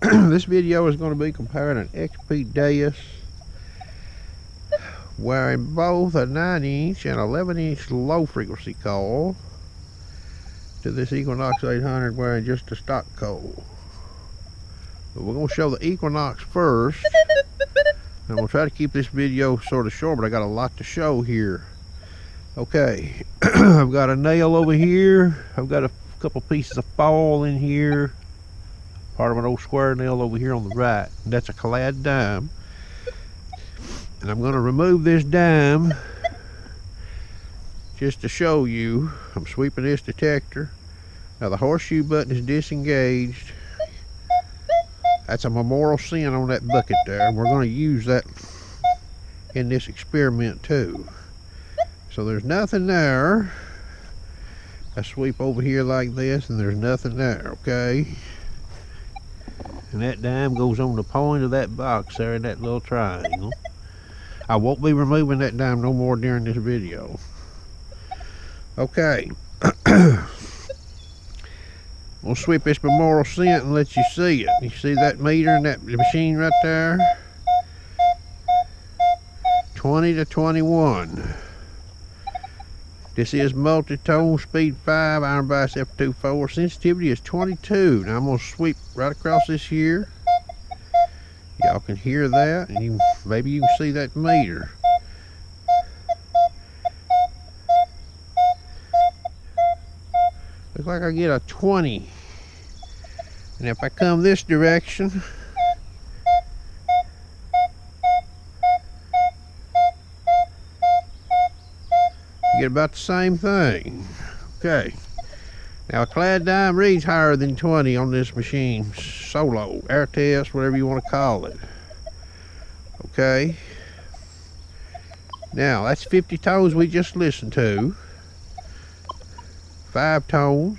This video is going to be comparing an XP Deus wearing both a 9-inch and 11-inch low frequency coil to this Equinox 800 wearing just a stock coil. But we're going to show the Equinox first. And we'll try to keep this video sort of short, but I got a lot to show here. Okay, I've got a nail over here. I've got a couple pieces of foil in here. Part of an old square nail over here on the right. And that's a clad dime. And I'm going to remove this dime just to show you. I'm sweeping this detector. Now the horseshoe button is disengaged. That's a memorial sin on that bucket there, and we're going to use that in this experiment too. So there's nothing there. I sweep over here like this and there's nothing there, okay? And that dime goes on the point of that box there in that little triangle. I won't be removing that dime no more during this video. Okay. We'll sweep this memorial cent and let you see it. You see that meter in that machine right there? 20 to 21. This is multi-tone, speed 5, iron bias F24. Sensitivity is 22. Now I'm going to sweep right across this here. Y'all can hear that, and maybe you can see that meter. Looks like I get a 20. And if I come this direction, you get about the same thing. Okay. Now a clad dime reads higher than 20 on this machine. Solo, air test, whatever you want to call it. Okay. Now that's 50 tones we just listened to. 5 tones.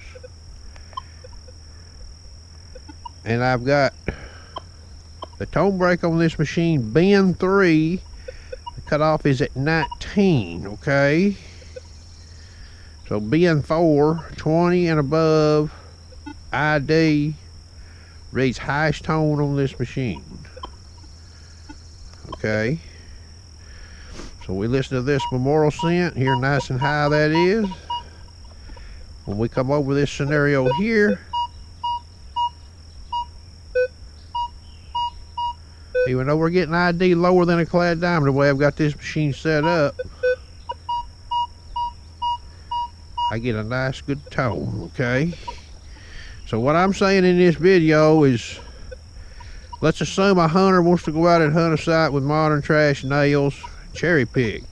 And I've got the tone break on this machine, bin 3. The cutoff is at 19, okay? So bin 4, 20 and above, ID, reads highest tone on this machine. Okay? So we listen to this memorial cent, hear nice and high that is. When we come over this scenario here, even though we're getting ID lower than a clad dime the way I've got this machine set up, I get a nice good tone, okay? So what I'm saying in this video is, let's assume a hunter wants to go out and hunt a site with modern trash nails, cherry pick.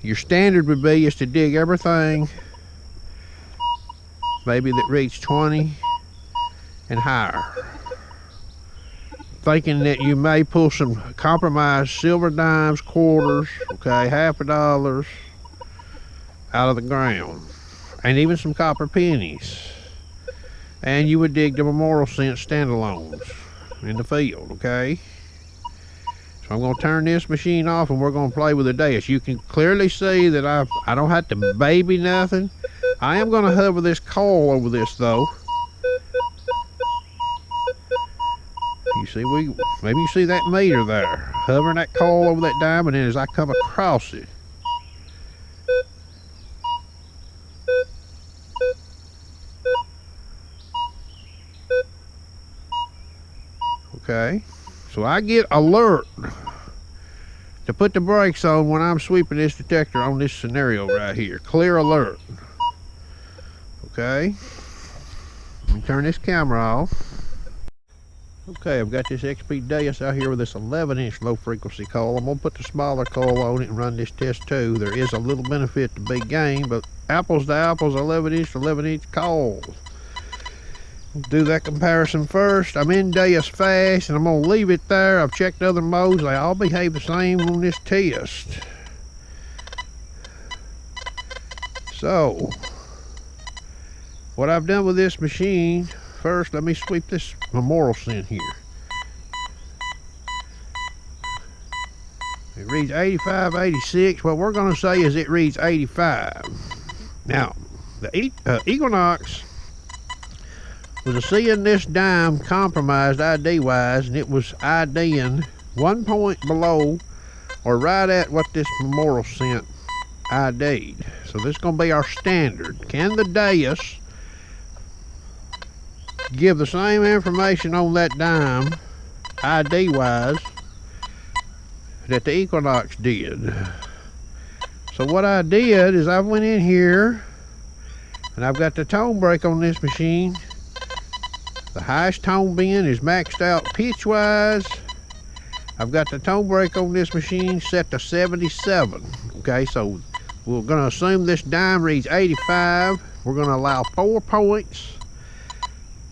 Your standard would be is to dig everything maybe that reads 20 and higher. Thinking that you may pull some compromised silver dimes, quarters, okay, $50 out of the ground, and even some copper pennies. And you would dig the memorial cent standalones in the field, okay? So I'm going to turn this machine off and we're going to play with the Deus. You can clearly see that I don't have to baby nothing. I am going to hover this coil over this though. You see, maybe you see that meter there, hovering that coil over that dime, and then as I come across it, okay, so I get alert to put the brakes on when I'm sweeping this detector on this scenario right here. Clear alert. Okay, let me turn this camera off. Okay, I've got this XP Deus out here with this 11-inch low frequency coil. I'm going to put the smaller coil on it and run this test too. There is a little benefit to big gain, but apples to apples, 11-inch coils. We'll do that comparison first. I'm in Deus fast and I'm going to leave it there. I've checked other modes. They all behave the same on this test. So, what I've done with this machine, first let me sweep this memorial cent here. It reads 85, 86. What we're going to say is it reads 85. Now, the Equinox was seeing this dime compromised ID wise, and it was IDing 1 point below or right at what this memorial cent ID'd. So this is going to be our standard. Can the Deus give the same information on that dime ID wise that the Equinox did? So what I did is I went in here and I've got the tone break on this machine. The highest tone bend is maxed out pitch wise. I've got the tone break on this machine set to 77. Okay, so we're going to assume this dime reads 85. We're going to allow 4 points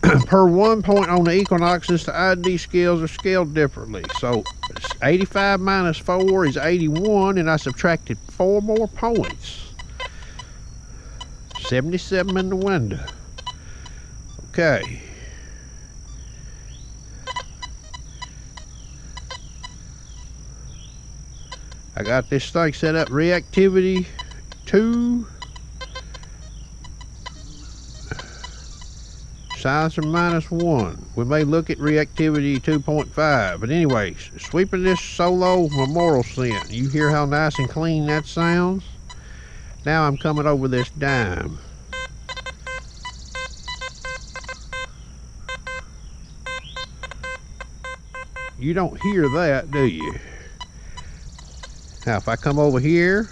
per 1 point on the Equinox, since the ID scales are scaled differently. So 85 minus 4 is 81, and I subtracted 4 more points. 77 in the window. Okay. I got this thing set up reactivity 2. Silencer -1. We may look at reactivity 2.5. But anyway, sweeping this solo memorial cent. You hear how nice and clean that sounds? Now I'm coming over this dime. You don't hear that, do you? Now if I come over here,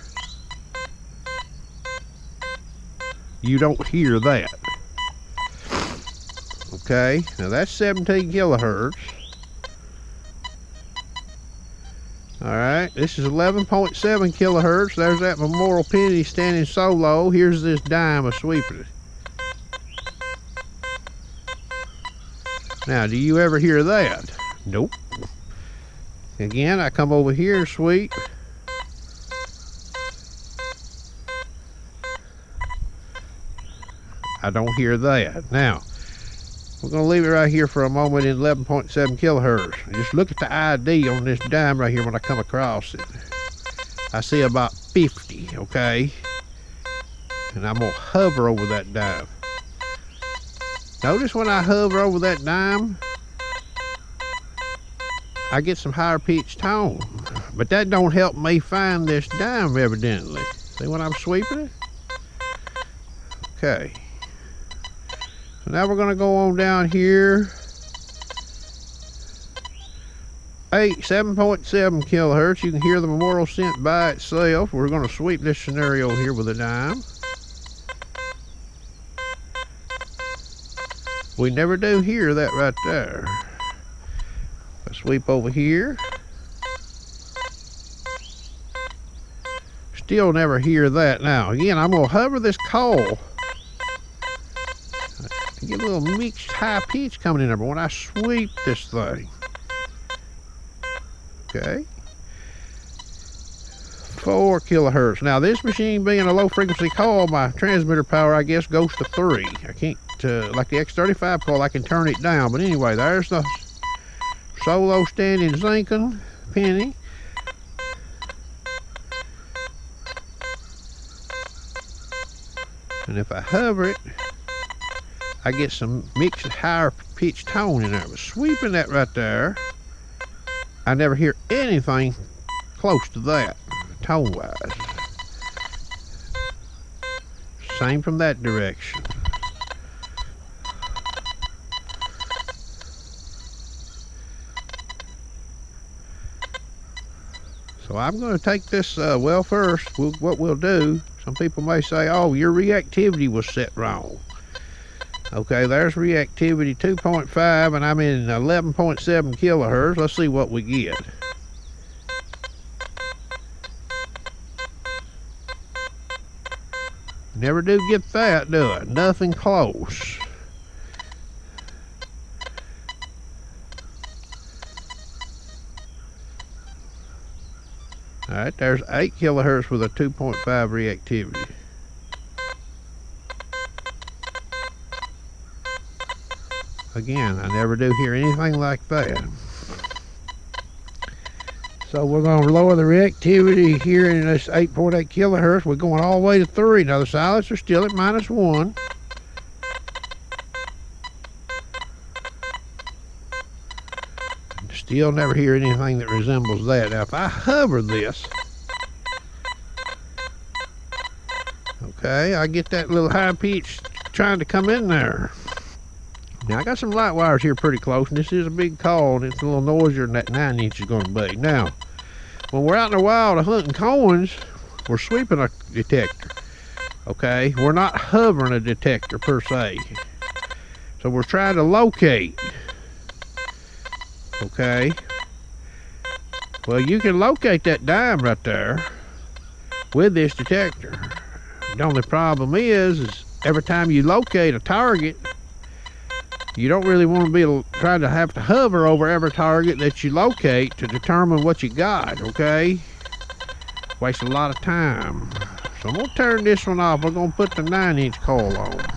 you don't hear that. Okay, now that's 17 kilohertz. Alright, this is 11.7 kilohertz. There's that memorial penny standing solo. Here's this dime of sweeping it. Now, do you ever hear that? Nope. Again, I come over here and sweep. I don't hear that. Now, we're going to leave it right here for a moment in 11.7 kilohertz. Just look at the ID on this dime right here when I come across it. I see about 50, okay? And I'm going to hover over that dime. Notice when I hover over that dime, I get some higher pitched tone. But that don't help me find this dime, evidently. See when I'm sweeping it? Okay. So now we're going to go on down here. 7.7 kilohertz. You can hear the memorial cent by itself. We're going to sweep this scenario here with a dime. We never do hear that right there. I sweep over here. Still never hear that. Now again, I'm going to hover this coil. I get a little mixed high pitch coming in there, but when I sweep this thing, okay, 4 kilohertz. Now this machine being a low frequency coil, my transmitter power I guess goes to 3. I can't, like the X35 coil, I can turn it down. But anyway, there's the solo standing zinking penny. And if I hover it, I get some mixed higher pitched tone in there. But sweeping that right there, I never hear anything close to that tone wise. Same from that direction. So I'm going to take this, well, first, what we'll do, some people may say, oh, your reactivity was set wrong. Okay, there's reactivity 2.5, and I'm in 11.7 kilohertz. Let's see what we get. Never do get that, do I? Nothing close. Alright, there's 8 kilohertz with a 2.5 reactivity. Again, I never do hear anything like that. So we're going to lower the reactivity here in this 8.8 kilohertz. We're going all the way to 3. Now the silencer's still at -1. Still never hear anything that resembles that. Now if I hover this, okay, I get that little high pitch trying to come in there. Now I got some light wires here pretty close, and this is a big call, and it's a little noisier than that 9-inch is going to be. Now, when we're out in the wild hunting coins, we're sweeping a detector. Okay, we're not hovering a detector per se. So we're trying to locate. Okay. Well, you can locate that dime right there with this detector. The only problem is every time you locate a target, you don't really want to be trying to have to hover over every target that you locate to determine what you got, okay? Waste a lot of time. So I'm going to turn this one off. We're going to put the 9-inch coil on.